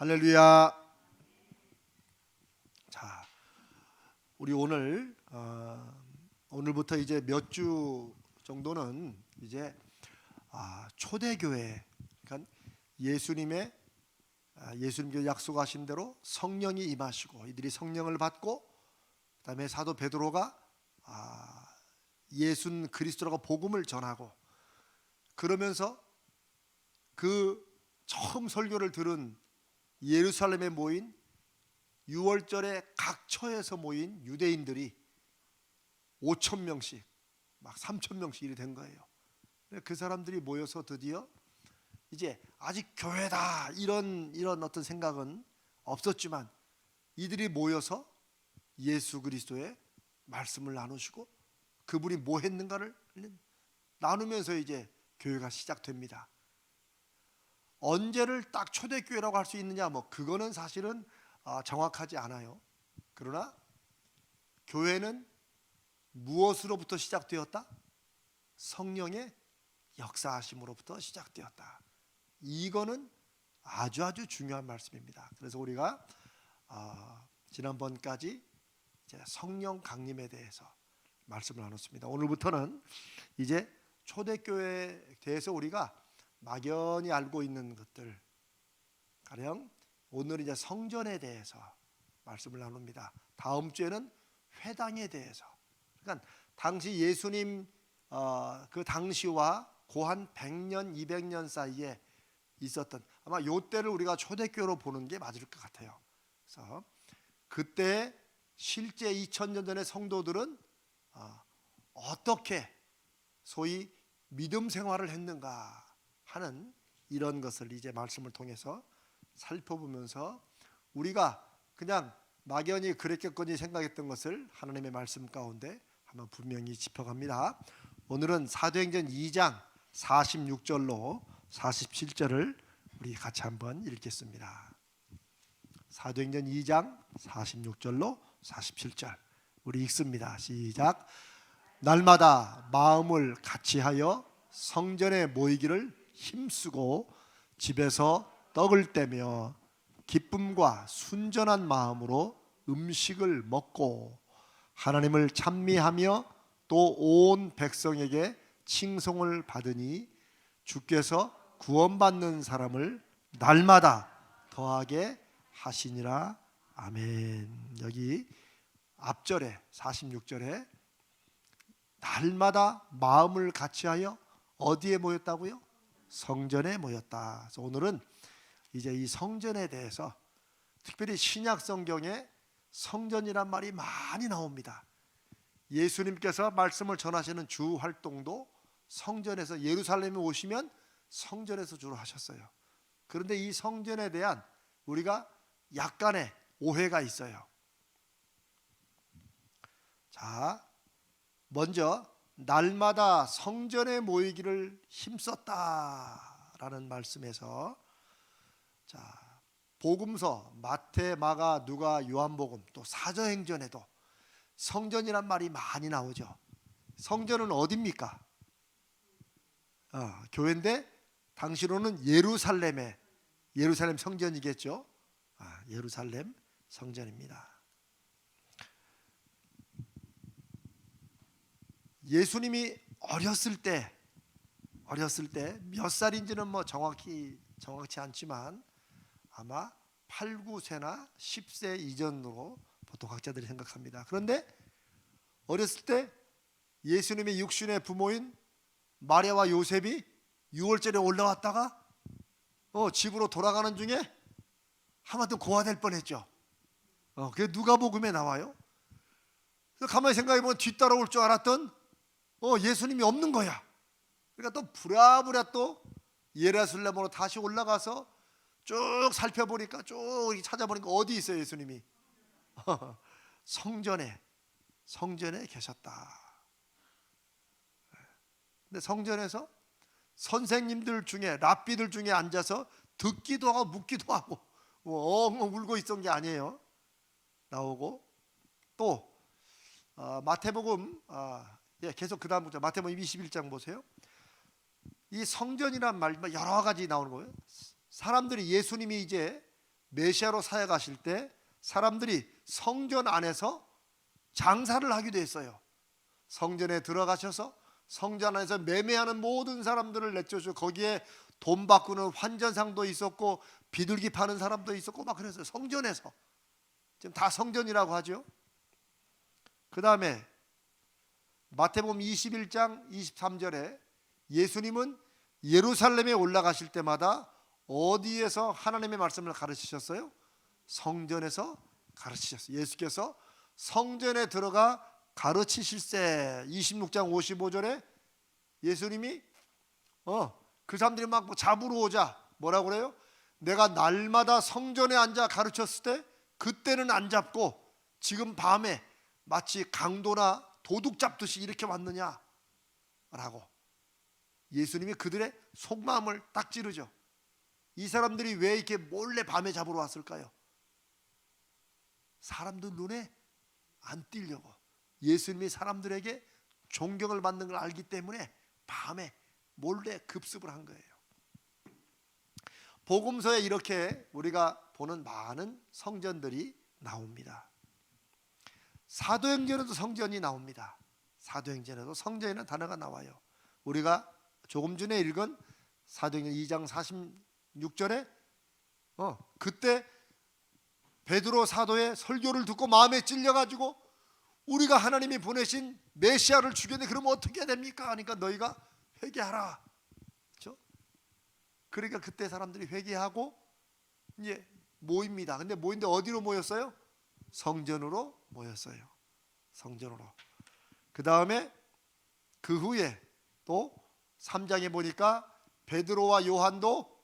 할렐루야. 자, 우리 오늘부터 이제 몇 주 정도는 이제 초대교회, 그러니까 예수님께서 약속하신 대로 성령이 임하시고 이들이 성령을 받고, 그다음에 사도 베드로가 예수 그리스도라고 복음을 전하고, 그러면서 그 처음 설교를 들은 예루살렘에 모인 6월절에 각 처에서 모인 유대인들이 5,000명씩 막 3,000명씩 이렇게 된 거예요. 그 사람들이 모여서 드디어 이제 아직 교회다 이런 어떤 생각은 없었지만, 이들이 모여서 예수 그리스도의 말씀을 나누시고 그분이 뭐 했는가를 나누면서 이제 교회가 시작됩니다. 언제를 딱 초대교회라고 할 수 있느냐, 그거는 사실은 정확하지 않아요. 그러나 교회는 무엇으로부터 시작되었다? 성령의 역사하심으로부터 시작되었다. 이거는 아주 중요한 말씀입니다. 그래서 우리가 지난번까지 이제 성령 강림에 대해서 말씀을 나눴습니다. 오늘부터는 이제 초대교회에 대해서 우리가 막연히 알고 있는 것들, 가령 오늘은 이제 성전에 대해서 말씀을 나눕니다. 다음 주에는 회당에 대해서, 그러니까 당시 예수님 그 당시와 고한 100년 200년 사이에 있었던, 아마 요때를 우리가 초대교회로 보는 게 맞을 것 같아요. 그래서 그때 실제 2000년 전의 성도들은 어떻게 소위 믿음 생활을 했는가 하는 이런 것을 이제 말씀을 통해서 살펴보면서, 우리가 그냥 막연히 그랬겠거니 생각했던 것을 하나님의 말씀 가운데 한번 분명히 짚어갑니다. 오늘은 사도행전 2장 46절로 47절을 우리 같이 한번 읽겠습니다. 사도행전 2장 46절로 47절 우리 읽습니다. 시작. 날마다 마음을 같이하여 성전에 모이기를 힘쓰고 집에서 떡을 떼며 기쁨과 순전한 마음으로 음식을 먹고 하나님을 찬미하며 또 온 백성에게 칭송을 받으니 주께서 구원받는 사람을 날마다 더하게 하시니라. 아멘. 여기 앞절에 46절에 날마다 마음을 같이하여 어디에 모였다고요? 성전에 모였다. 그래서 오늘은 이제 이 성전에 대해서, 특별히 신약 성경에 성전이란 말이 많이 나옵니다. 예수님께서 말씀을 전하시는 주 활동도 성전에서, 예루살렘에 오시면 성전에서 주로 하셨어요. 그런데 이 성전에 대한 우리가 약간의 오해가 있어요. 자, 먼저 날마다 성전에 모이기를 힘썼다라는 말씀에서, 자, 복음서 마태, 마가, 누가, 요한복음, 또 사도행전에도 성전이란 말이 많이 나오죠. 성전은 어디입니까? 교회인데 당시로는 예루살렘 성전이겠죠. 예루살렘 성전입니다. 예수님이 어렸을 때 몇 살인지는 정확치 않지만 아마 8, 9세나 10세 이전으로 보통 학자들이 생각합니다. 그런데 어렸을 때 예수님의 육신의 부모인 마리아와 요셉이 6월절에 올라왔다가 집으로 돌아가는 중에 하마터 고아될 뻔했죠. 그게 누가복음에 나와요. 그래서 가만히 생각해보면 뒤따라올 줄 알았던 예수님이 없는 거야. 그러니까 또 부랴부랴 또 예루살렘으로 다시 올라가서 쭉 살펴보니까, 쭉 찾아보니까 어디 있어요? 예수님이 성전에 계셨다. 근데 성전에서 선생님들 중에, 랍비들 중에 앉아서 듣기도 하고 묻기도 하고 엉엉 울고 있던 게 아니에요. 나오고 또 마태복음 계속 그 다음부터 마태복음 21장 보세요. 이 성전이란 말 여러 가지 나오는 거예요. 사람들이, 예수님이 이제 메시아로 사역하실 때 사람들이 성전 안에서 장사를 하기도 했어요. 성전에 들어가셔서 성전 안에서 매매하는 모든 사람들을 내쫓고 거기에 돈 바꾸는 환전상도 있었고 비둘기 파는 사람도 있었고 막 그랬어요. 성전에서. 지금 다 성전이라고 하죠. 그 다음에 마태복음 21장 23절에 예수님은 예루살렘에 올라가실 때마다 어디에서 하나님의 말씀을 가르치셨어요? 성전에서 가르치셨어요. 예수께서 성전에 들어가 가르치실세. 26장 55절에 예수님이 그 사람들이 막 뭐 잡으러 오자 뭐라고 그래요? 내가 날마다 성전에 앉아 가르쳤을 때 그때는 안 잡고 지금 밤에 마치 강도나 도둑 잡듯이 이렇게 왔느냐 라고 예수님이 그들의 속마음을 딱 찌르죠. 이 사람들이 왜 이렇게 몰래 밤에 잡으러 왔을까요? 사람들 눈에 안 띄려고. 예수님이 사람들에게 존경을 받는 걸 알기 때문에 밤에 몰래 급습을 한 거예요. 복음서에 이렇게 우리가 보는 많은 성전들이 나옵니다. 사도행전에도 성전이 나옵니다. 사도행전에도 성전이라는 단어가 나와요. 우리가 조금 전에 읽은 사도행전 2장 46절에 그때 베드로 사도의 설교를 듣고 마음에 찔려가지고 우리가 하나님이 보내신 메시아를 죽였는데 그러면 어떻게 해야 됩니까? 하니까 너희가 회개하라. 그렇죠? 그러니까 그때 사람들이 회개하고 이제 모입니다. 근데 모인데 어디로 모였어요? 성전으로 모였어요. 성전으로. 그 다음에 그 후에 또 3장에 보니까 베드로와 요한도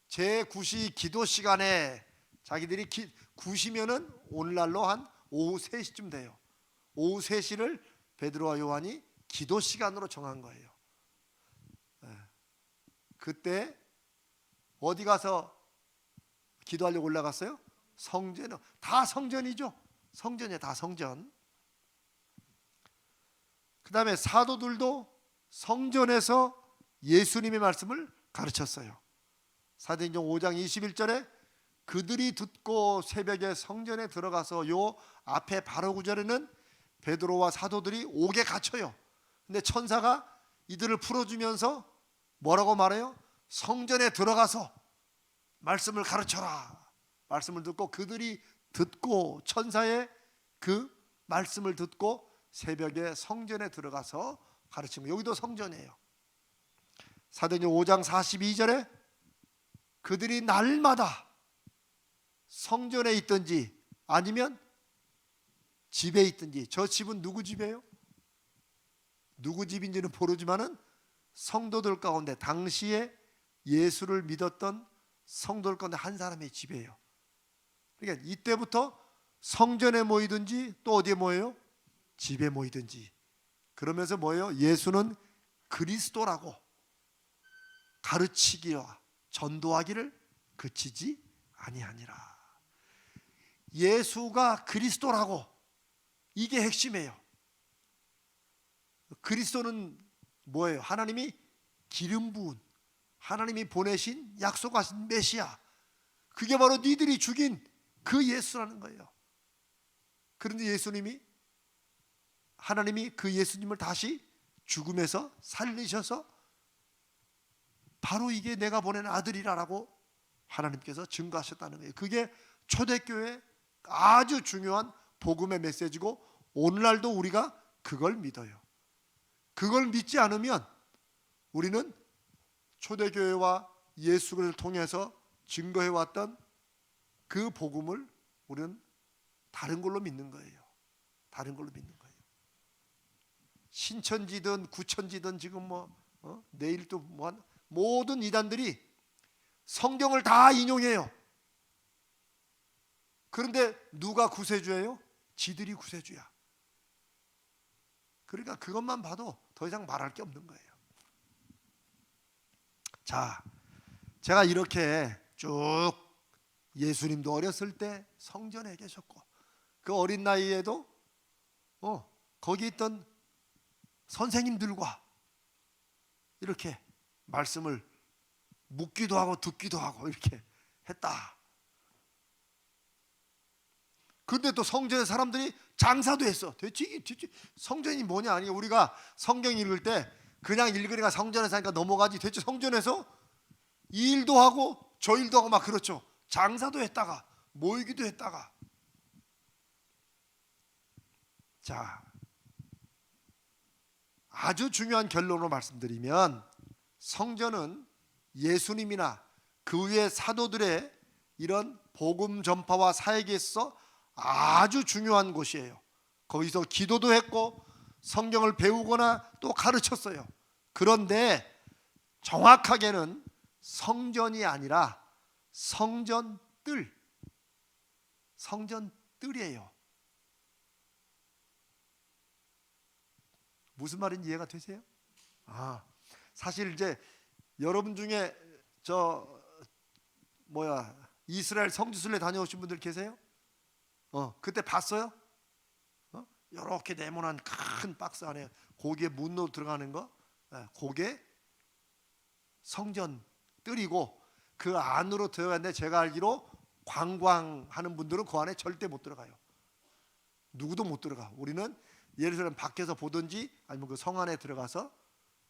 제9시 기도 시간에 자기들이 9시면은 오늘날로 한 오후 3시쯤 돼요. 오후 3시를 베드로와 요한이 기도 시간으로 정한 거예요. 그때 어디 가서 기도하려고 올라갔어요? 성전. 다 성전이죠. 성전이에요. 다 성전. 그 다음에 사도들도 성전에서 예수님의 말씀을 가르쳤어요. 사도행전 5장 21절에 그들이 듣고 새벽에 성전에 들어가서 요 앞에 바로 구절에는 베드로와 사도들이 옥에 갇혀요. 근데 천사가 이들을 풀어주면서 뭐라고 말해요? 성전에 들어가서 말씀을 가르쳐라. 말씀을 듣고 그들이 듣고 천사의 그 말씀을 듣고 새벽에 성전에 들어가서 가르치면 여기도 성전이에요. 사도행전 5장 42절에 그들이 날마다 성전에 있든지 아니면 집에 있든지. 저 집은 누구 집이에요? 누구 집인지는 모르지만은 성도들 가운데 당시에 예수를 믿었던 성도들 가운데 한 사람의 집이에요. 그러니까 이때부터 성전에 모이든지 또 어디에 모여요? 집에 모이든지. 그러면서 뭐예요? 예수는 그리스도라고 가르치기와 전도하기를 그치지 아니하니라. 예수가 그리스도라고, 이게 핵심이에요. 그리스도는 뭐예요? 하나님이 기름 부은, 하나님이 보내신 약속하신 메시아, 그게 바로 니들이 죽인 그 예수라는 거예요. 그런데 예수님이, 하나님이 그 예수님을 다시 죽음에서 살리셔서 바로 이게 내가 보낸 아들이라고 하나님께서 증거하셨다는 거예요. 그게 초대교회의 아주 중요한 복음의 메시지고 오늘날도 우리가 그걸 믿어요. 그걸 믿지 않으면 우리는 초대교회와 예수를 통해서 증거해왔던 그 복음을 우리는 다른 걸로 믿는 거예요. 다른 걸로 믿는 거예요. 신천지든 구천지든 지금 내일 또 모든 이단들이 성경을 다 인용해요. 그런데 누가 구세주예요? 지들이 구세주야. 그러니까 그것만 봐도 더 이상 말할 게 없는 거예요. 자, 제가 이렇게 쭉 예수님도 어렸을 때 성전에 계셨고 그 어린 나이에도 거기 있던 선생님들과 이렇게 말씀을 묻기도 하고 듣기도 하고 이렇게 했다. 근데 또 성전에 사람들이 장사도 했어. 대체 성전이 뭐냐? 아니 우리가 성경 읽을 때 그냥 읽으니까 성전에서 하니까 넘어가지. 대체 성전에서 이 일도 하고 저 일도 하고 막 그렇죠. 장사도 했다가 모이기도 했다가. 자, 아주 중요한 결론으로 말씀드리면 성전은 예수님이나 그 위에 사도들의 이런 복음 전파와 사역에 있어 아주 중요한 곳이에요. 거기서 기도도 했고 성경을 배우거나 또 가르쳤어요. 그런데 정확하게는 성전이 아니라 성전뜰이에요. 무슨 말인지 이해가 되세요? 사실 이제 여러분 중에 이스라엘 성지순례 다녀오신 분들 계세요? 그때 봤어요? 이렇게 네모난 큰 박스 안에 거기에 문으로 들어가는 거, 그게 성전 뜰이고 그 안으로 들어갔는데 제가 알기로 관광하는 분들은 그 안에 절대 못 들어가요. 누구도 못 들어가. 우리는 예루살렘 밖에서 보든지 아니면 그 성 안에 들어가서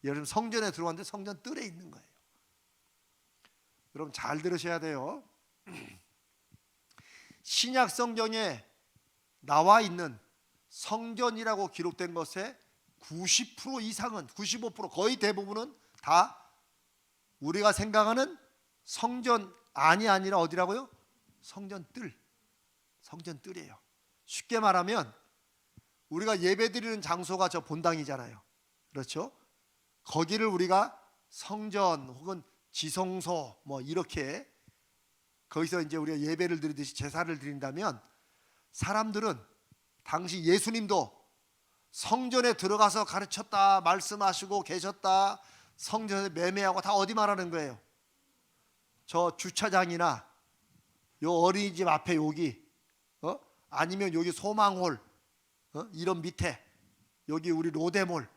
예루살렘 성전에 들어갔는데 성전 뜰에 있는 거예요. 여러분 잘 들으셔야 돼요. 신약 성경에 나와 있는 성전이라고 기록된 것의 90% 이상은 95% 거의 대부분은 다 우리가 생각하는 성전 안이 아니라 어디라고요? 성전뜰이에요. 쉽게 말하면 우리가 예배드리는 장소가 저 본당이잖아요. 그렇죠? 거기를 우리가 성전 혹은 지성소 뭐 이렇게 거기서 이제 우리가 예배를 드리듯이 제사를 드린다면 사람들은 당시 예수님도 성전에 들어가서 가르쳤다, 말씀하시고 계셨다, 성전에 매매하고 다 어디 말하는 거예요? 저 주차장이나 요 어린이집 앞에 여기, 아니면 여기 소망홀, 이런 밑에 여기 우리 로데몰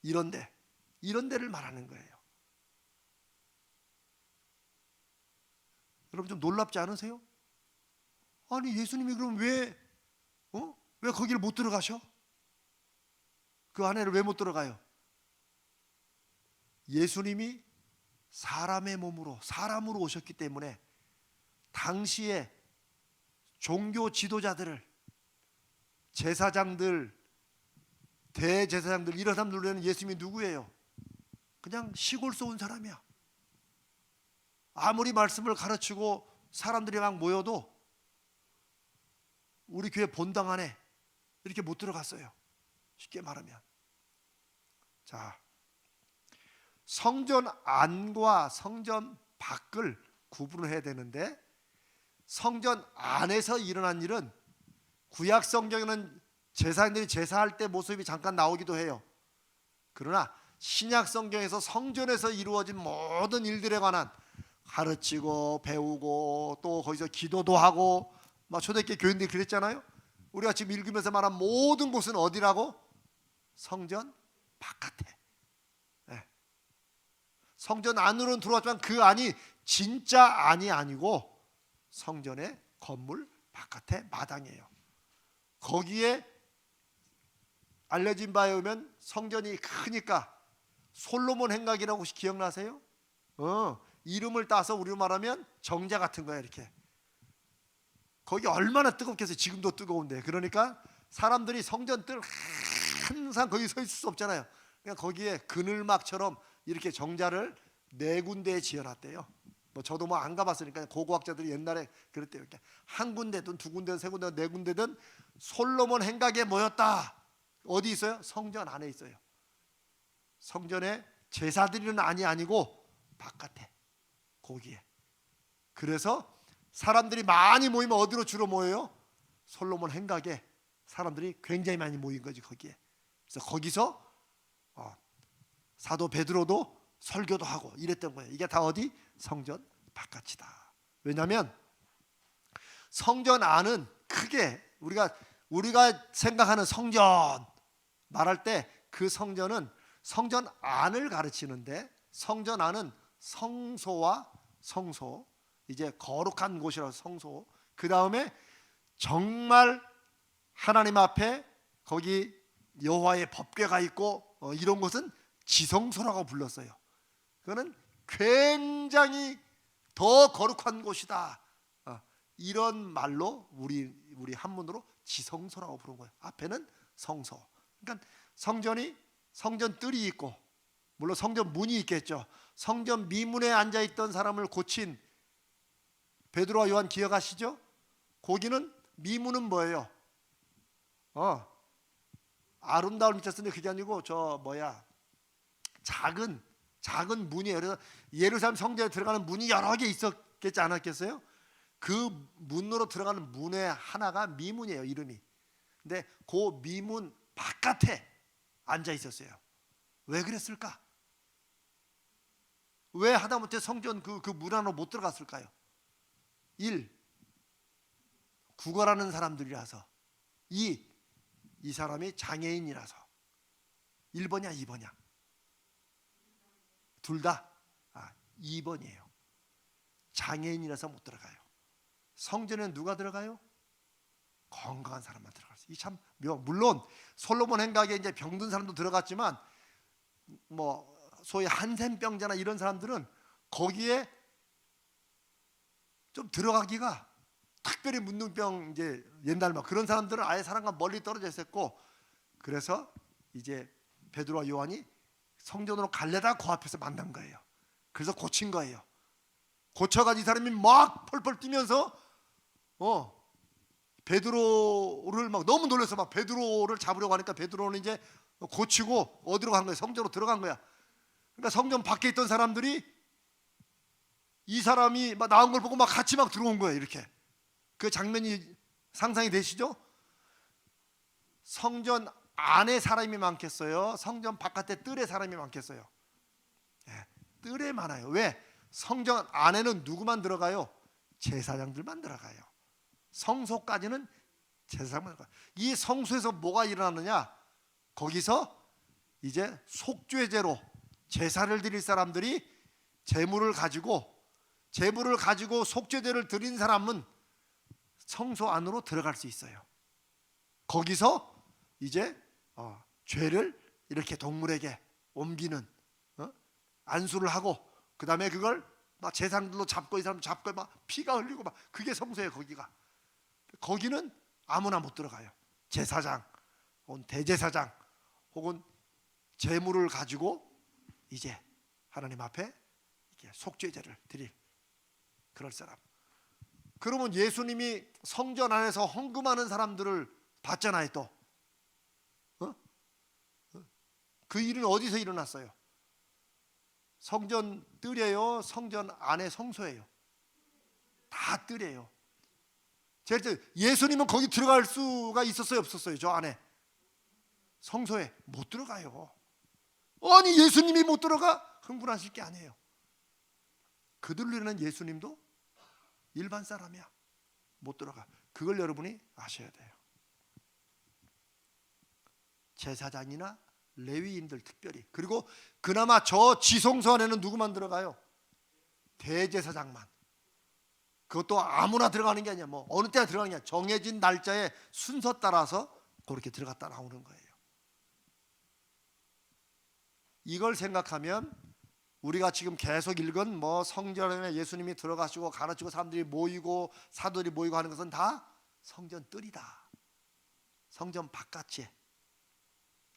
이런 데를 말하는 거예요. 여러분 좀 놀랍지 않으세요? 아니 예수님이 그럼 왜 거기를 못 들어가셔? 그 안에를 왜 못 들어가요? 예수님이 사람의 몸으로 사람으로 오셨기 때문에 당시에 종교 지도자들을 제사장들 대제사장들 이런 사람들은 예수님이 누구예요? 그냥 시골서 온 사람이야. 아무리 말씀을 가르치고 사람들이 막 모여도 우리 교회 본당 안에 이렇게 못 들어갔어요. 쉽게 말하면. 자, 성전 안과 성전 밖을 구분을 해야 되는데 성전 안에서 일어난 일은 구약 성경에는 제사장들이 제사할 때 모습이 잠깐 나오기도 해요. 그러나 신약 성경에서 성전에서 이루어진 모든 일들에 관한 가르치고 배우고 또 거기서 기도도 하고 초대교회 교인들이 그랬잖아요. 우리가 지금 읽으면서 말한 모든 곳은 어디라고? 성전 바깥에. 성전 안으로는 들어왔지만 그 안이 진짜 안이 아니고 성전의 건물 바깥에 마당이에요. 거기에 알려진 바에 의하면 성전이 크니까 솔로몬 행각이라고 혹시 기억나세요? 이름을 따서 우리로 말하면 정자 같은 거야. 이렇게 거기 얼마나 뜨겁겠어요. 지금도 뜨거운데. 그러니까 사람들이 성전 뜰 항상 거기 서 있을 수 없잖아요. 그러니까 거기에 그늘막처럼 이렇게 정자를 4군데에 지어놨대요. 저도 안 가봤으니까 고고학자들이 옛날에 그랬대요. 이렇게 한 군데든 2군데든 3군데든 4군데든 솔로몬 행각에 모였다. 어디 있어요? 성전 안에 있어요. 성전에 제사 드리는 안이 아니고 바깥에 거기에. 그래서 사람들이 많이 모이면 어디로 주로 모여요? 솔로몬 행각에 사람들이 굉장히 많이 모인 거지 거기에. 그래서 거기서 사도 베드로도 설교도 하고 이랬던 거예요. 이게 다 어디? 성전 바깥이다. 왜냐하면 성전 안은 크게 우리가 생각하는 성전 말할 때 그 성전은 성전 안을 가르치는데 성전 안은 성소와 성소, 이제 거룩한 곳이라서 성소, 그 다음에 정말 하나님 앞에 거기 여호와의 법궤가 있고 이런 곳은 지성소라고 불렀어요. 그거는 굉장히 더 거룩한 곳이다. 이런 말로 우리 한문으로 지성소라고 부른 거예요. 앞에는 성소. 그러니까 성전 뜰이 있고, 물론 성전 문이 있겠죠. 성전 미문에 앉아 있던 사람을 고친 베드로와 요한 기억하시죠? 거기는 미문은 뭐예요? 아름다운 밑에 쓰는데 그게 아니고 작은 문이에요. 그래서 예루살렘 성전에 들어가는 문이 여러 개 있었겠지 않았겠어요? 그 문으로 들어가는 문의 하나가 미문이에요, 이름이. 근데 그 미문 바깥에 앉아 있었어요. 왜 그랬을까? 왜 하다못해 성전 그 문 안으로 못 들어갔을까요? 1. 구걸하는 사람들이라서. 2. 이 사람이 장애인이라서. 1번이야 2번이야? 둘 다? 2번이에요. 장애인이라서 못 들어가요. 성전에 누가 들어가요? 건강한 사람만 들어갈 수. 이 참 물론 솔로몬 행각에 이제 병든 사람도 들어갔지만 뭐 소위 한센병자나 이런 사람들은 거기에 좀 들어가기가, 특별히 문둥병 이제 옛날 막 그런 사람들은 아예 사람과 멀리 떨어져 있었고, 그래서 이제 베드로와 요한이 성전으로 갈래다 그 앞에서 만난 거예요. 그래서 고친 거예요. 고쳐가지고 이 사람이 막 펄펄 뛰면서 베드로를 막 너무 놀라서 막 베드로를 잡으려고 하니까 베드로는 이제 고치고 어디로 간 거예요? 성전으로 들어간 거야. 그러니까 성전 밖에 있던 사람들이 이 사람이 막 나온 걸 보고 막 같이 막 들어온 거예요. 이렇게. 그 장면이 상상이 되시죠? 성전 안에 사람이 많겠어요? 성전 바깥에 뜰에 사람이 많겠어요? 뜰에 많아요. 왜? 성전 안에는 누구만 들어가요? 제사장들만 들어가요. 성소까지는 제사장만 들어가요. 이 성소에서 뭐가 일어나느냐? 거기서 이제 속죄제로 제사를 드릴 사람들이 제물을 가지고 속죄제를 드린 사람은 성소 안으로 들어갈 수 있어요. 거기서 이제 죄를 이렇게 동물에게 옮기는 안수를 하고, 그 다음에 그걸 막 제사장들로 잡고 이 사람 잡고 막 피가 흘리고 막 그게 성소예요. 거기는 아무나 못 들어가요. 제사장 혹은 대제사장 혹은 제물을 가지고 이제 하나님 앞에 이렇게 속죄제를 드릴 그럴 사람. 그러면 예수님이 성전 안에서 헌금하는 사람들을 봤잖아요. 또 그 일은 어디서 일어났어요? 성전 뜰이에요? 성전 안에 성소예요? 다 뜰이에요. 예수님은 거기 들어갈 수가 있었어요? 없었어요? 저 안에 성소에 못 들어가요. 아니 예수님이 못 들어가? 흥분하실 게 아니에요. 그들로는 예수님도 일반 사람이야. 못 들어가. 그걸 여러분이 아셔야 돼요. 제사장이나 레위인들 특별히. 그리고 그나마 저 지성소 안에는 누구만 들어가요? 대제사장만. 그것도 아무나 들어가는 게 아니야. 뭐 어느 때나 들어가는 게 아니야. 정해진 날짜에 순서 따라서 그렇게 들어갔다 나오는 거예요. 이걸 생각하면 우리가 지금 계속 읽은 뭐 성전에 예수님이 들어가시고 가르치고 사람들이 모이고 사도들이 모이고 하는 것은 다 성전 뜰이다. 성전 바깥이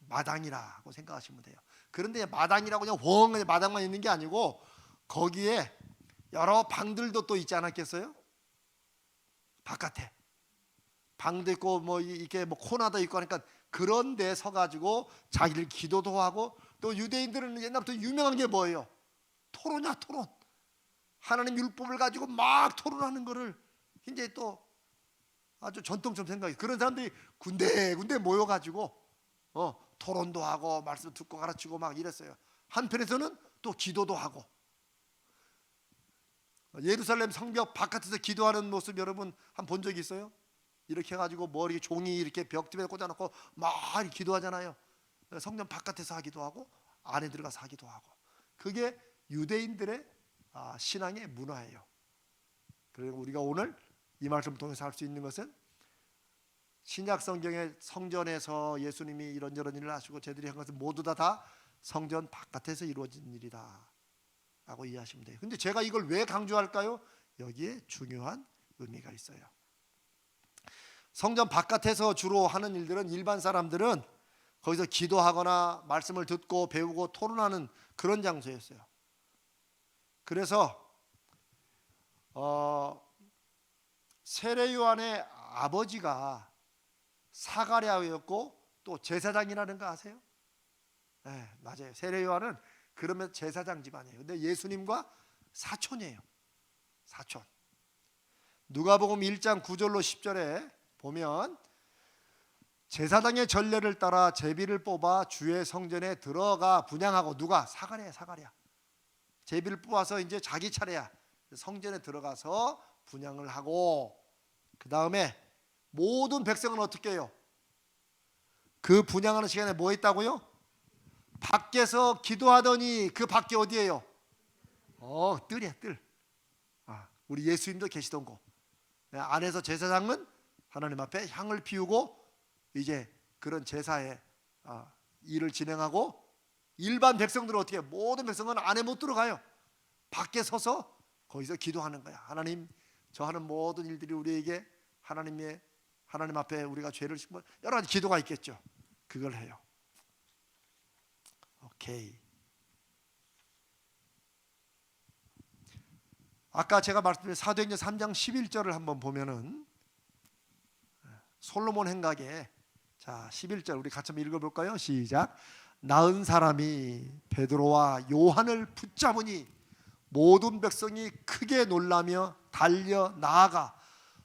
마당이라고 생각하시면 돼요. 그런데 마당이라고 그냥 웡하게 마당만 있는 게 아니고 거기에 여러 방들도 또 있지 않았겠어요? 바깥에 방도 있고 뭐 이렇게 뭐 코너도 있고 하니까 그런 데 서가지고 자기를 기도도 하고, 또 유대인들은 옛날부터 유명한 게 뭐예요? 토론이야, 토론. 하나님 율법을 가지고 막 토론하는 거를 이제 또 아주 전통처럼 생각해요. 그런 사람들이 군데군데 모여가지고 토론도 하고 말씀 듣고 가르치고 막 이랬어요. 한편에서는 또 기도도 하고. 예루살렘 성벽 바깥에서 기도하는 모습 여러분 한 본 적 있어요? 이렇게 해가지고 머리 종이 이렇게 벽집에 꽂아놓고 막 기도하잖아요. 성전 바깥에서 하기도 하고 안에 들어가서 하기도 하고. 그게 유대인들의 신앙의 문화예요. 그리고 우리가 오늘 이 말씀을 통해서 할 수 있는 것은 신약 성경의 성전에서 예수님이 이런저런 일을 하시고 제들이 한 것은 모두 다 성전 바깥에서 이루어진 일이다 라고 이해하시면 돼요. 근데 제가 이걸 왜 강조할까요? 여기에 중요한 의미가 있어요. 성전 바깥에서 주로 하는 일들은 일반 사람들은 거기서 기도하거나 말씀을 듣고 배우고 토론하는 그런 장소였어요. 그래서 세례 요한의 아버지가 사가랴였고 또 제사장이라는 거 아세요? 네, 맞아요. 세례 요한은 그러면 제사장 집안이에요. 근데 예수님과 사촌이에요. 사촌. 누가복음 1장 9절로 10절에 보면 제사장의 전례를 따라 제비를 뽑아 주의 성전에 들어가 분향하고, 누가? 사가랴. 제비를 뽑아서 이제 자기 차례야. 성전에 들어가서 분향을 하고, 그 다음에 모든 백성은 어떻게 해요? 그 분향하는 시간에 뭐 했다고요? 밖에서 기도하더니, 그 밖에 어디예요? 뜰이야, 뜰. 우리 예수님도 계시던 곳. 안에서 제사장은 하나님 앞에 향을 피우고 이제 그런 제사의 일을 진행하고, 일반 백성들은 어떻게 해요? 모든 백성은 안에 못 들어가요. 밖에 서서 거기서 기도하는 거야. 하나님, 저 하는 모든 일들이 우리에게 하나님 앞에 우리가 죄를 짓고 여러 가지 기도가 있겠죠. 그걸 해요. 오케이. 아까 제가 말씀드린 사도행전 3장 11절을 한번 보면은 솔로몬 행각에, 자 11절 우리 같이 한번 읽어볼까요? 시작. 나은 사람이 베드로와 요한을 붙잡으니 모든 백성이 크게 놀라며 달려 나아가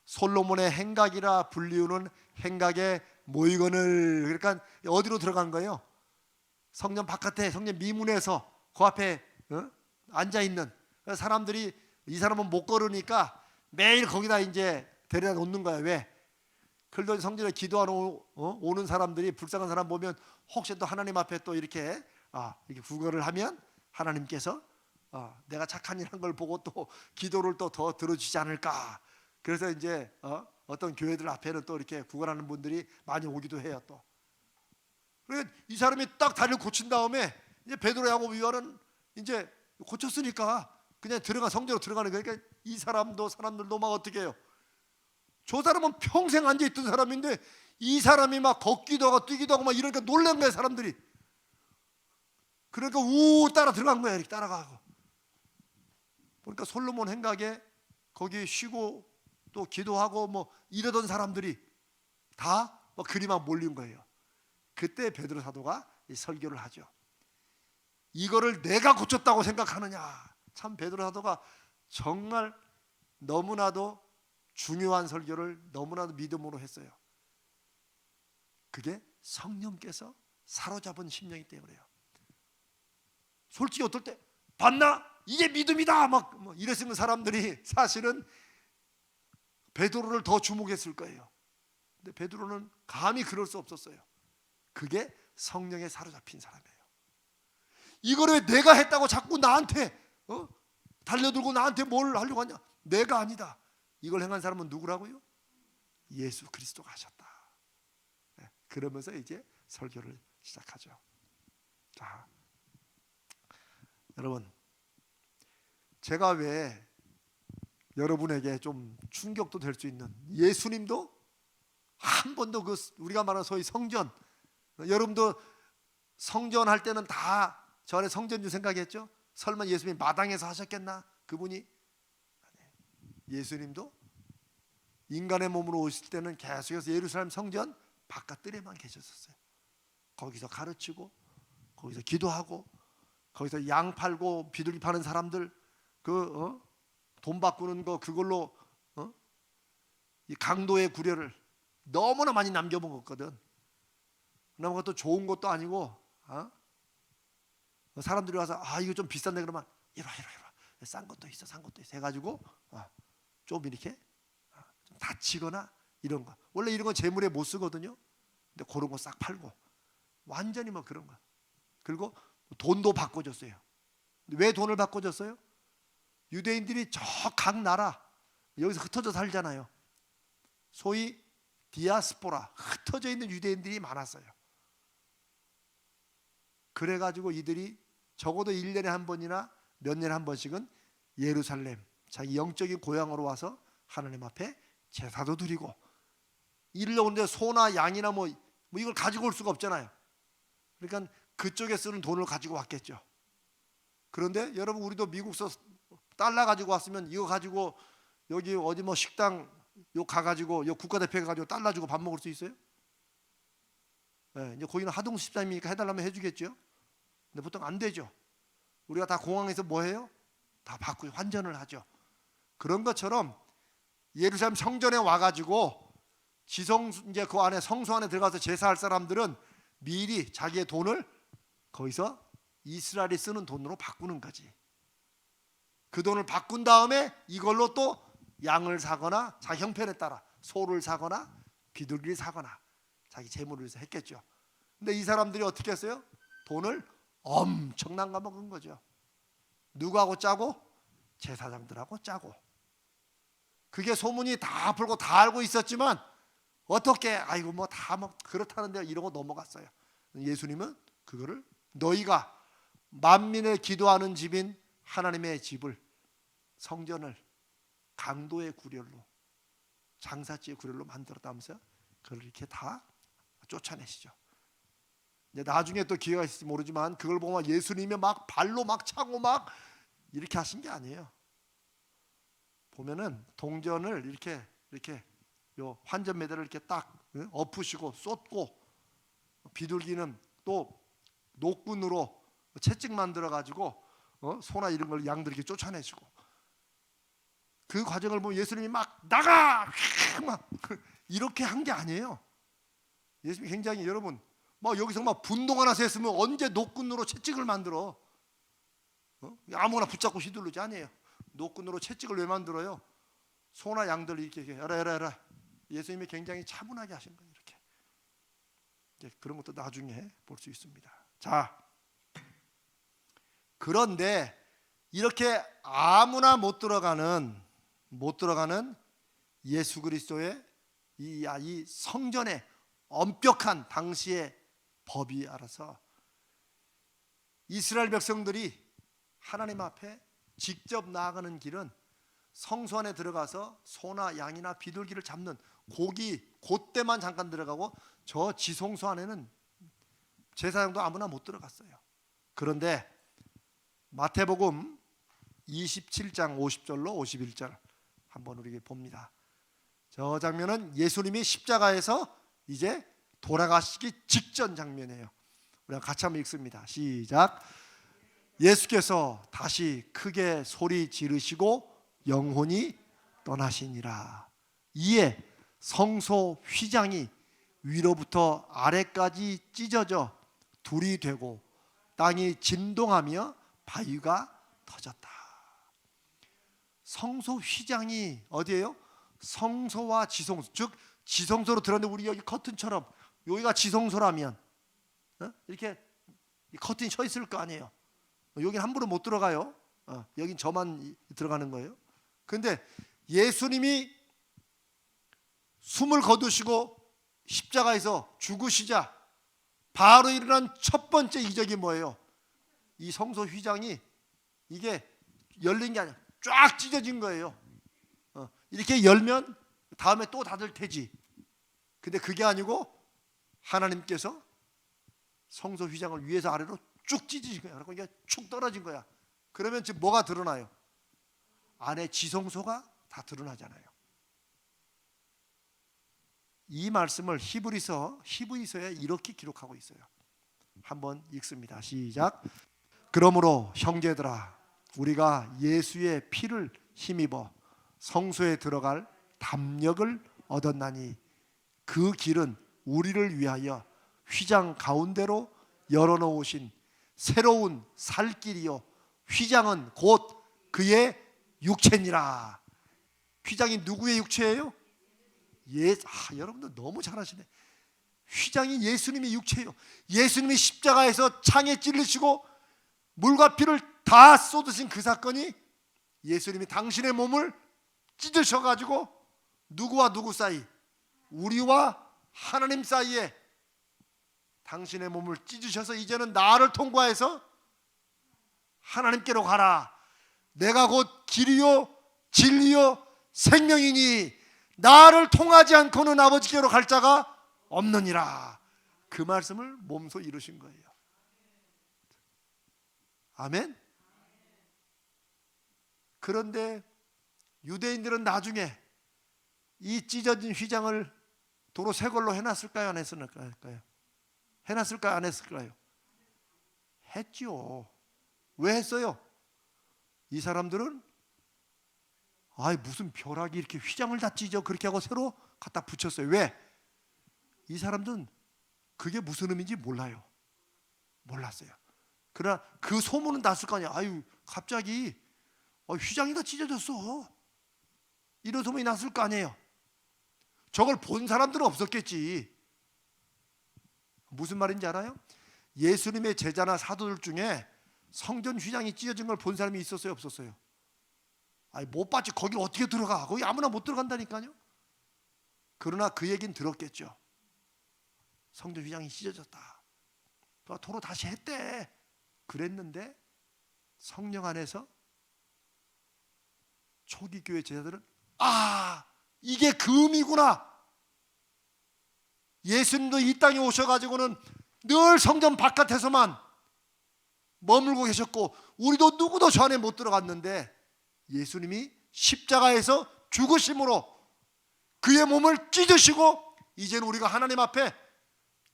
솔로몬의 행각이라 불리우는 행각에 모이거늘. 그러니까 어디로 들어간 거예요? 성전 바깥에, 성전 미문에서 그 앞에 앉아 있는 사람들이, 이 사람은 못 걸으니까 매일 거기다 이제 데려다 놓는 거야. 왜? 그러던 성전에 기도하러 오는 사람들이, 불쌍한 사람 보면 혹시 또 하나님 앞에 또 이렇게 구걸을 하면 하나님께서 내가 착한 일 한 걸 보고 또 기도를 또 더 들어주지 않을까. 그래서 이제 어떤 교회들 앞에는 또 이렇게 구걸하는 분들이 많이 오기도 해요. 또 그러니까 이 사람이 딱 다리를 고친 다음에 이제 베드로하고 요한은 이제 고쳤으니까 그냥 성전으로 들어가는 거예요. 그러니까 이 사람들도 막 어떻게 해요? 저 사람은 평생 앉아있던 사람인데 이 사람이 막 걷기도 하고 뛰기도 하고 막 이러니까 놀란 거예요, 사람들이. 그러니까 따라 들어간 거예요. 이렇게 따라가고. 그러니까 솔로몬 행각에 거기 쉬고 또 기도하고 뭐 이러던 사람들이 다 막 그리만 몰린 거예요. 그때 베드로 사도가 이 설교를 하죠. 이거를 내가 고쳤다고 생각하느냐. 참 베드로 사도가 정말 너무나도 중요한 설교를 너무나도 믿음으로 했어요. 그게 성령께서 사로잡은 심령이기 때문에요. 솔직히 어떨 때 봤나? 이게 믿음이다 막 이랬으면 사람들이 사실은 베드로를 더 주목했을 거예요. 근데 베드로는 감히 그럴 수 없었어요. 그게 성령에 사로잡힌 사람이에요. 이걸 왜 내가 했다고 자꾸 나한테 달려들고 나한테 뭘 하려고 하냐? 내가 아니다. 이걸 행한 사람은 누구라고요? 예수 그리스도가 하셨다. 네, 그러면서 이제 설교를 시작하죠. 자, 여러분, 제가 왜 여러분에게 좀 충격도 될 수 있는, 예수님도 한 번도 우리가 말하는 소위 성전, 여러분도 성전 할 때는 다 전에 성전주 생각했죠? 설마 예수님이 마당에서 하셨겠나? 그분이 예수님도 인간의 몸으로 오실 때는 계속해서 예루살렘 성전 바깥뜰에만 계셨었어요. 거기서 가르치고 거기서 기도하고 거기서 양 팔고 비둘기 파는 사람들 돈 바꾸는 거 그걸로 이 강도의 구려를 너무나 많이 남겨먹었거든. 그나마 그것도 좋은 것도 아니고 사람들이 와서 이거 좀 비싼데 그러면 이리 와 싼 것도 있어 해가지고 좀 이렇게 좀 다치거나 이런 거. 원래 이런 건 재물에 못 쓰거든요. 근데 그런 거 싹 팔고 완전히 뭐 그런 거. 그리고 돈도 바꿔줬어요. 왜 돈을 바꿔줬어요? 유대인들이 저 각 나라 여기서 흩어져 살잖아요. 소위 디아스포라, 흩어져 있는 유대인들이 많았어요. 그래가지고 이들이 적어도 1년에 한 번이나 몇 년에 한 번씩은 예루살렘, 자기 영적인 고향으로 와서 하나님 앞에 제사도 드리고, 이를 오는데 소나 양이나 뭐 이걸 가지고 올 수가 없잖아요. 그러니까 그쪽에 쓰는 돈을 가지고 왔겠죠. 그런데 여러분, 우리도 미국서 달러 가지고 왔으면 이거 가지고 여기 어디 뭐 식당 요 가가지고 요 국가대표 가지고 달러 주고 밥 먹을 수 있어요? 네, 이제 거기는 하동 집사님이니까 해달라면 해주겠죠. 근데 보통 안 되죠. 우리가 다 공항에서 뭐 해요? 다 받고 환전을 하죠. 그런 것처럼 예루살렘 성전에 와가지고 이제 그 안에 성소 안에 들어가서 제사할 사람들은 미리 자기의 돈을 거기서 이스라엘이 쓰는 돈으로 바꾸는 거지. 그 돈을 바꾼 다음에 이걸로 또 양을 사거나 자기 형편에 따라 소를 사거나 비둘기를 사거나 자기 재물을 위해서 했겠죠. 근데 이 사람들이 어떻게 했어요? 돈을 엄청난 거 먹은 거죠. 누구하고 짜고? 제사장들하고 짜고. 그게 소문이 다 풀고 다 알고 있었지만 어떻게 아이고 뭐 다 뭐 그렇다는데 이러고 넘어갔어요. 예수님은 그거를 너희가 만민을 기도하는 집인 하나님의 집을, 성전을 강도의 구렬로, 장사지의 구렬로 만들었다면서요. 그걸 이렇게 다 쫓아내시죠. 이제 나중에 또 기회가 있을지 모르지만 그걸 보면 예수님이 막 발로 막 차고 막 이렇게 하신 게 아니에요. 보면은 동전을 이렇게 요 환전 매대를 이렇게 딱 엎으시고 쏟고, 비둘기는 또 노끈으로 채찍 만들어 가지고 소나 이런 걸 양들 이렇게 쫓아내시고, 그 과정을 보면 예수님이 막 나가 막 이렇게 한 게 아니에요. 예수님이 굉장히, 여러분 막 여기서 막 분동 하나 셌으면 언제 노끈으로 채찍을 만들어? 아무거나 붙잡고 휘두르지 아니에요. 노끈으로 채찍을 왜 만들어요? 소나 양들 이렇게 에라 예수님이 굉장히 차분하게 하신 거예요. 이렇게. 이제 그런 것도 나중에 볼 수 있습니다. 자, 그런데 이렇게 아무나 못 들어가는 예수 그리스도의 이 성전의 엄격한 당시의 법이 알아서 이스라엘 백성들이 하나님 앞에 직접 나아가는 길은 성소 안에 들어가서 소나 양이나 비둘기를 잡는 고기 그때만 잠깐 들어가고, 저 지성소 안에는 제사장도 아무나 못 들어갔어요. 그런데 마태복음 27장 50절로 51절 한번 우리 봅니다. 저 장면은 예수님이 십자가에서 이제 돌아가시기 직전 장면이에요. 우리가 같이 한번 읽습니다. 시작. 예수께서 다시 크게 소리 지르시고 영혼이 떠나시니라. 이에 성소 휘장이 위로부터 아래까지 찢어져 둘이 되고 땅이 진동하며 바위가 터졌다. 성소 휘장이 어디예요? 성소와 지성소, 즉 지성소로 들어왔는데 우리 여기 커튼처럼 여기가 지성소라면 이렇게 커튼이 쳐 있을 거 아니에요. 여긴 함부로 못 들어가요. 여긴 저만 들어가는 거예요. 그런데 예수님이 숨을 거두시고 십자가에서 죽으시자 바로 일어난 첫 번째 이적이 뭐예요? 이 성소 휘장이 이게 열린 게 아니라 쫙 찢어진 거예요. 이렇게 열면 다음에 또 닫을 테지. 근데 그게 아니고 하나님께서 성소 휘장을 위에서 아래로 쭉 찢으신 거야. 그러니까 이게 축 떨어진 거야. 그러면 지금 뭐가 드러나요? 안에 지성소가 드러나잖아요. 이 말씀을 히브리서에 이렇게 기록하고 있어요. 한번 읽습니다. 시작. 그러므로 형제들아, 우리가 예수의 피를 힘입어 성소에 들어갈 담력을 얻었나니 그 길은 우리를 위하여 휘장 가운데로 열어놓으신 새로운 살 길이요 휘장은 곧 그의 육체니라. 휘장이 누구의 육체예요? 여러분들 너무 잘하시네. 휘장이 예수님의 육체예요. 예수님이 십자가에서 창에 찔리시고 물과 피를 다 쏟으신 그 사건이 예수님이 당신의 몸을 찢으셔가지고 누구와 누구 사이? 우리와 하나님 사이에 당신의 몸을 찢으셔서 이제는 나를 통과해서 하나님께로 가라. 내가 곧 길이요 진리요 생명이니 나를 통하지 않고는 아버지께로 갈 자가 없느니라. 그 말씀을 몸소 이루신 거예요. 아멘. 그런데 유대인들은 나중에 이 찢어진 휘장을 도로 새 걸로 해놨을까요? 안 했을까요? 해놨을까요? 안 했을까요? 했지요. 왜 했어요? 이 사람들은 무슨 벼락이 이렇게 휘장을 다 찢어 그렇게 하고 새로 갖다 붙였어요. 왜? 이 사람들은 그게 무슨 의미인지 몰랐어요. 그러나 그 소문은 났을 거 아니야. 갑자기 휘장이 다 찢어졌어. 이런 소문이 났을 거 아니에요. 저걸 본 사람들은 없었겠지. 무슨 말인지 알아요? 예수님의 제자나 사도들 중에 성전 휘장이 찢어진 걸 본 사람이 있었어요, 없었어요? 못 봤지. 거길 어떻게 들어가? 거기 아무나 못 들어간다니까요. 그러나 그 얘기는 들었겠죠. 성전 휘장이 찢어졌다. 도로 다시 했대. 그랬는데 성령 안에서 초기 교회 제자들은 이게 그 의미구나. 예수님도 이 땅에 오셔가지고는 늘 성전 바깥에서만 머물고 계셨고 우리도 누구도 저 안에 못 들어갔는데 예수님이 십자가에서 죽으심으로 그의 몸을 찢으시고 이제는 우리가 하나님 앞에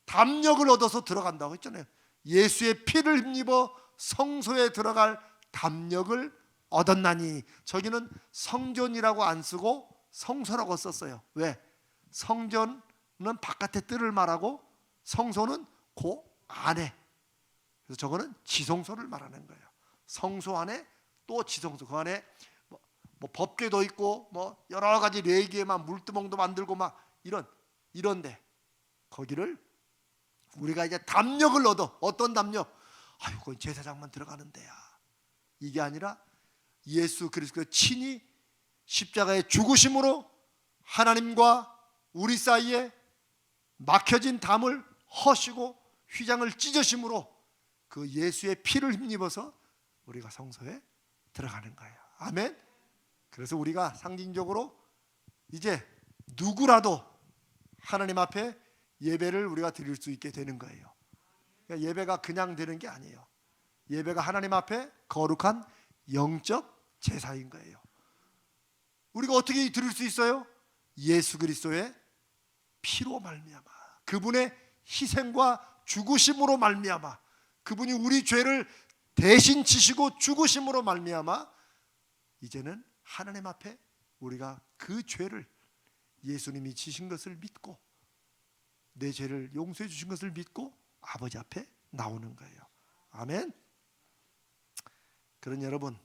담력을 얻어서 들어간다고 했잖아요. 예수의 피를 힘입어 성소에 들어갈 담력을 얻었나니. 저기는 성전이라고 안 쓰고 성소라고 썼어요. 왜? 성전은 바깥의 뜰을 말하고 성소는 그 안에. 그래서 저거는 지성소를 말하는 거예요. 성소 안에 또 지성소. 그 안에 뭐 법궤도 있고 뭐 여러 가지 레기에만 물두멍도 만들고 막 이런데 거기를 우리가 이제 담력을 얻어. 어떤 담력? 그건 제사장만 들어가는 데야. 이게 아니라 예수 그리스도의 친히 십자가의 죽으심으로 하나님과 우리 사이에 막혀진 담을 허시고 휘장을 찢으심으로 그 예수의 피를 힘입어서 우리가 성소에 들어가는 거예요. 아멘. 그래서 우리가 상징적으로 이제 누구라도 하나님 앞에 예배를 우리가 드릴 수 있게 되는 거예요. 그러니까 예배가 그냥 되는 게 아니에요. 예배가 하나님 앞에 거룩한 영적 제사인 거예요. 우리가 어떻게 드릴 수 있어요? 예수 그리스도의 피로 말미암아, 그분의 희생과 죽으심으로 말미암아, 그분이 우리 죄를 대신 지시고 죽으심으로 말미암아 이제는 하나님 앞에 우리가 그 죄를 예수님이 지신 것을 믿고 내 죄를 용서해 주신 것을 믿고 아버지 앞에 나오는 거예요. 아멘. 그런 여러분,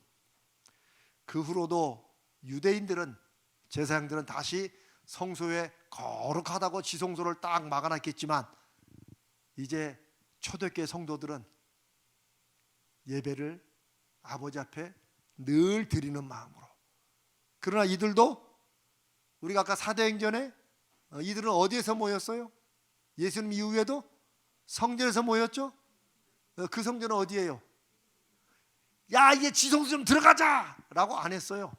그 후로도 유대인들은, 제사장들은 다시 성소에 거룩하다고 지성소를 딱 막아놨겠지만 이제 초대교회 성도들은 예배를 아버지 앞에 늘 드리는 마음으로. 그러나 이들도 우리가 아까 사도행전에 이들은 어디에서 모였어요? 예수님 이후에도 성전에서 모였죠? 그 성전은 어디예요? 이제 지성소 좀 들어가자 라고 안 했어요.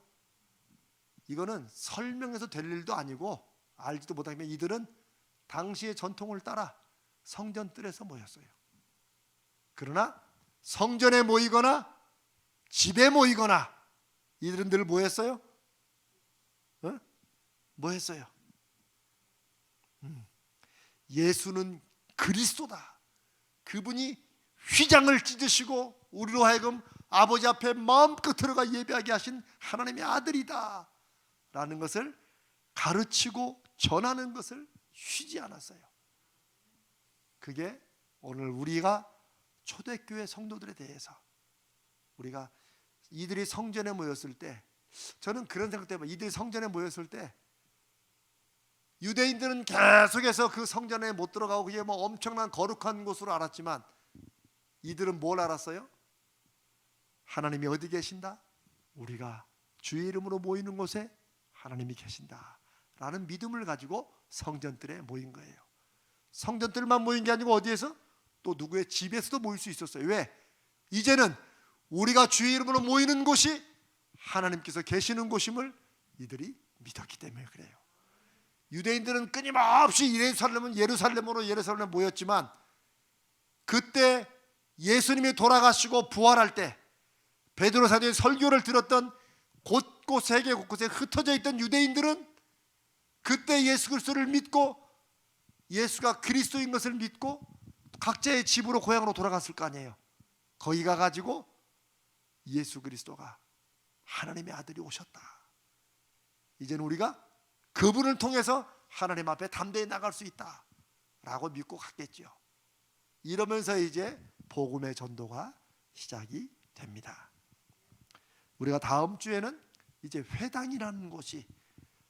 이거는 설명해서 될 일도 아니고 알지도 못하면 이들은 당시의 전통을 따라 성전 뜰에서 모였어요. 그러나 성전에 모이거나 집에 모이거나 이들은 늘 뭐 했어요? 뭐 했어요? 예수는 그리스도다. 그분이 휘장을 찢으시고 우리로 하여금 아버지 앞에 마음껏 들어가 예배하게 하신 하나님의 아들이다 라는 것을 가르치고 전하는 것을 쉬지 않았어요. 그게 오늘 우리가 초대교회 성도들에 대해서 우리가 이들이 성전에 모였을 때, 저는 그런 생각도 해봐요. 이들이 성전에 모였을 때 유대인들은 계속해서 그 성전에 못 들어가고 그게 뭐 엄청난 거룩한 곳으로 알았지만 이들은 뭘 알았어요? 하나님이 어디 계신다? 우리가 주의 이름으로 모이는 곳에 하나님이 계신다 라는 믿음을 가지고 성전들에 모인 거예요. 성전들만 모인 게 아니고 어디에서? 또 누구의 집에서도 모일 수 있었어요. 왜? 이제는 우리가 주의 이름으로 모이는 곳이 하나님께서 계시는 곳임을 이들이 믿었기 때문에 그래요. 유대인들은 끊임없이 예루살렘으로 모였지만 그때 예수님이 돌아가시고 부활할 때 베드로 사도의 설교를 들었던 세계 곳곳에 흩어져 있던 유대인들은 그때 예수 그리스도를 믿고 예수가 그리스도인 것을 믿고 각자의 집으로 고향으로 돌아갔을 거 아니에요. 거기 가가지고 예수 그리스도가 하나님의 아들이 오셨다, 이제는 우리가 그분을 통해서 하나님 앞에 담대히 나갈 수 있다 라고 믿고 갔겠죠. 이러면서 이제 복음의 전도가 시작이 됩니다. 우리가 다음 주에는 이제 회당이라는 곳이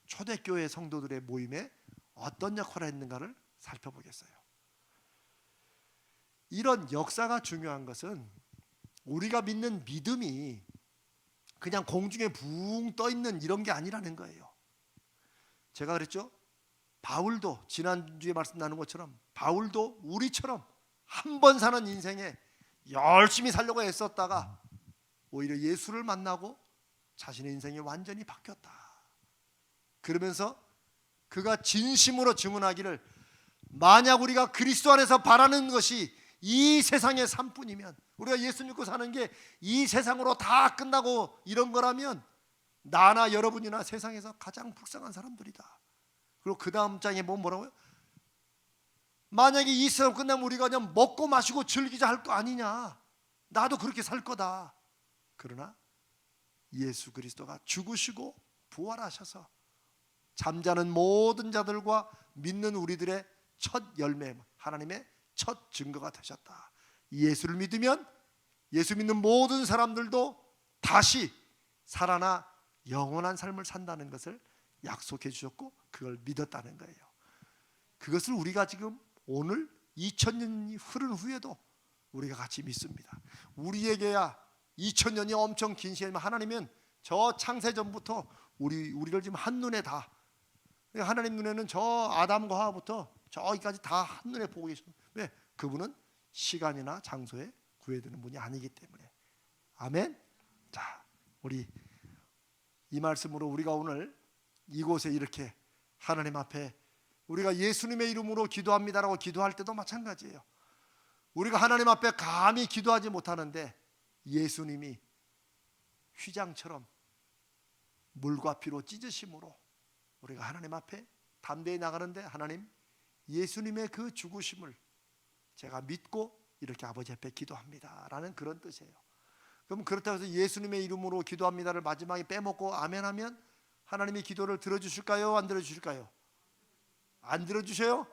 초대교회 성도들의 모임에 어떤 역할을 했는가를 살펴보겠어요. 이런 역사가 중요한 것은 우리가 믿는 믿음이 그냥 공중에 붕 떠 있는 이런 게 아니라는 거예요. 제가 그랬죠? 바울도 지난주에 말씀 나눈 것처럼 바울도 우리처럼 한 번 사는 인생에 열심히 살려고 애썼다가 오히려 예수를 만나고 자신의 인생이 완전히 바뀌었다. 그러면서 그가 진심으로 증언하기를, 만약 우리가 그리스도 안에서 바라는 것이 이 세상의 삶뿐이면, 우리가 예수 믿고 사는 게 이 세상으로 다 끝나고 이런 거라면 나나 여러분이나 세상에서 가장 불쌍한 사람들이다. 그리고 그 다음 장에 보면 뭐라고요? 만약에 이 세상 끝나면 우리가 그냥 먹고 마시고 즐기자 할 거 아니냐, 나도 그렇게 살 거다. 그러나 예수 그리스도가 죽으시고 부활하셔서 잠자는 모든 자들과 믿는 우리들의 첫 열매, 하나님의 첫 증거가 되셨다. 예수를 믿으면 예수 믿는 모든 사람들도 다시 살아나 영원한 삶을 산다는 것을 약속해 주셨고 그걸 믿었다는 거예요. 그것을 우리가 지금 오늘 2000년이 흐른 후에도 우리가 같이 믿습니다. 우리에게야 2000년이 엄청 긴 시간이면 하나님은 저 창세전부터 우리를 지금 한눈에 다, 하나님 눈에는 저 아담과 하와부터 저기까지 다 한눈에 보고 계십니다. 왜? 그분은 시간이나 장소에 구애되는 분이 아니기 때문에. 아멘. 자, 우리 이 말씀으로 우리가 오늘 이곳에 이렇게 하나님 앞에 우리가 예수님의 이름으로 기도합니다라고 기도할 때도 마찬가지예요. 우리가 하나님 앞에 감히 기도하지 못하는데 예수님이 휘장처럼 물과 피로 찢으심으로 우리가 하나님 앞에 담대히 나가는데, 하나님 예수님의 그 죽으심을 제가 믿고 이렇게 아버지 앞에 기도합니다 라는 그런 뜻이에요. 그럼 그렇다고 해서 예수님의 이름으로 기도합니다를 마지막에 빼먹고 아멘하면 하나님이 기도를 들어주실까요? 안 들어주실까요? 안 들어주셔요?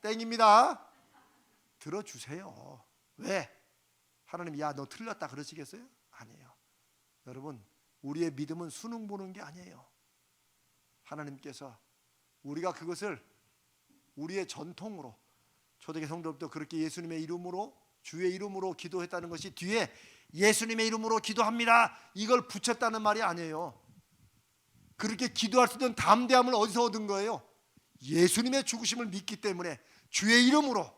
땡입니다. 들어주세요. 왜? 하나님 야 너 틀렸다 그러시겠어요? 아니에요. 여러분, 우리의 믿음은 수능 보는 게 아니에요. 하나님께서 우리가 그것을 우리의 전통으로, 초대교회 성도들도 그렇게 예수님의 이름으로, 주의 이름으로 기도했다는 것이 뒤에 예수님의 이름으로 기도합니다 이걸 붙였다는 말이 아니에요. 그렇게 기도할 수 있는 담대함을 어디서 얻은 거예요? 예수님의 죽으심을 믿기 때문에 주의 이름으로,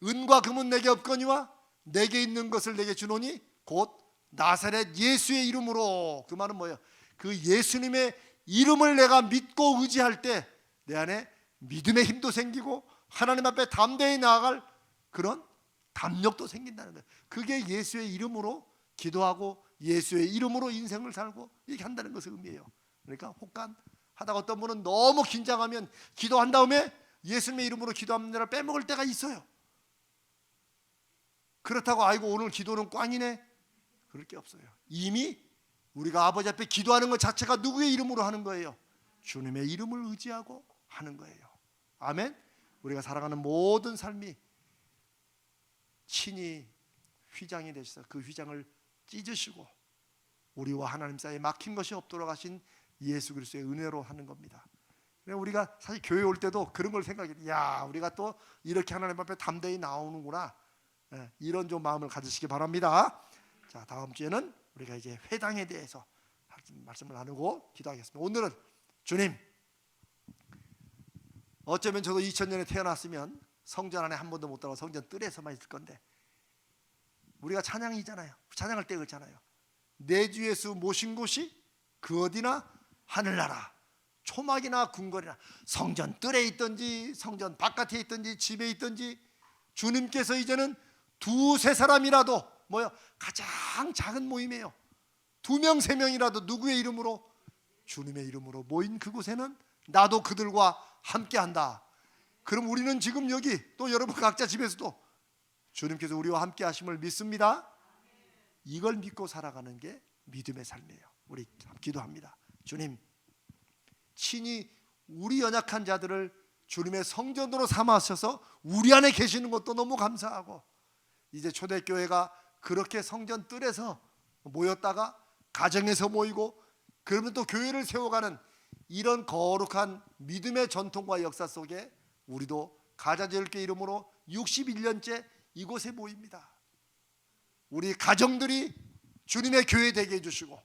은과 금은 내게 없거니와 내게 있는 것을 내게 주노니 곧 나사렛 예수의 이름으로. 그 말은 뭐예요? 그 예수님의 이름을 내가 믿고 의지할 때 내 안에 믿음의 힘도 생기고 하나님 앞에 담대히 나아갈 그런 담력도 생긴다는 거예요. 그게 예수의 이름으로 기도하고 예수의 이름으로 인생을 살고 이렇게 한다는 것을 의미해요. 그러니까 혹간 하다가 어떤 분은 너무 긴장하면 기도한 다음에 예수님의 이름으로 기도합니다를 빼먹을 때가 있어요. 그렇다고 아이고 오늘 기도는 꽝이네, 그럴 게 없어요. 이미 우리가 아버지 앞에 기도하는 것 자체가 누구의 이름으로 하는 거예요? 주님의 이름을 의지하고 하는 거예요. 아멘. 우리가 살아가는 모든 삶이 친히 휘장이 되셔서 그 휘장을 찢으시고 우리와 하나님 사이에 막힌 것이 없도록 하신 예수 그리스도의 은혜로 하는 겁니다. 우리가 사실 교회 올 때도 그런 걸 생각해요. 야, 우리가 또 이렇게 하나님 앞에 담대히 나오는구나, 이런 좀 마음을 가지시기 바랍니다. 자, 다음 주에는 우리가 이제 회당에 대해서 말씀을 나누고 기도하겠습니다. 오늘은 주님, 어쩌면 저도 2000년에 태어났으면 성전 안에 한 번도 못 들어가 성전 뜰에서만 있을 건데, 우리가 찬양이잖아요. 찬양할 때 그렇잖아요. 내 주 예수 모신 곳이 그 어디나 하늘나라, 초막이나 궁궐이나, 성전 뜰에 있든지 성전 바깥에 있든지 집에 있든지, 주님께서 이제는 두세 사람이라도 가장 작은 모임이에요. 2명 3명이라도 누구의 이름으로? 주님의 이름으로 모인 그곳에는 나도 그들과 함께한다. 그럼 우리는 지금 여기, 또 여러분 각자 집에서도 주님께서 우리와 함께 하심을 믿습니다. 이걸 믿고 살아가는 게 믿음의 삶이에요. 우리 기도합니다. 주님, 친히 우리 연약한 자들을 주님의 성전으로 삼으셔서 우리 안에 계시는 것도 너무 감사하고, 이제 초대교회가 그렇게 성전 뜰에서 모였다가 가정에서 모이고, 그러면 또 교회를 세워가는 이런 거룩한 믿음의 전통과 역사 속에 우리도 가자제일교회 이름으로 61년째 이곳에 모입니다. 우리 가정들이 주님의 교회 되게 해주시고,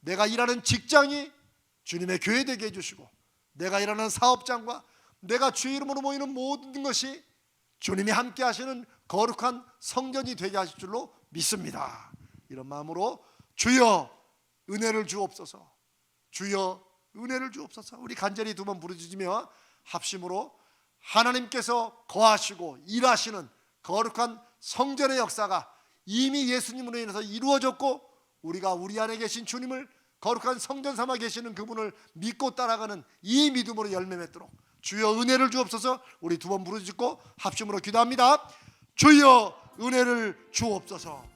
내가 일하는 직장이 주님의 교회 되게 해주시고, 내가 일하는 사업장과 내가 주의 이름으로 모이는 모든 것이 주님이 함께 하시는 거룩한 성전이 되게 하실 줄로 믿습니다. 이런 마음으로 주여 은혜를 주옵소서, 주여 은혜를 주옵소서. 우리 간절히 2번 부르짖으며 합심으로 하나님께서 거하시고 일하시는 거룩한 성전의 역사가 이미 예수님으로 인해서 이루어졌고, 우리가 우리 안에 계신 주님을 거룩한 성전 삼아 계시는 그분을 믿고 따라가는 이 믿음으로 열매 맺도록 주여 은혜를 주옵소서. 우리 2번 부르짖고 합심으로 기도합니다. 주여 은혜를 주옵소서.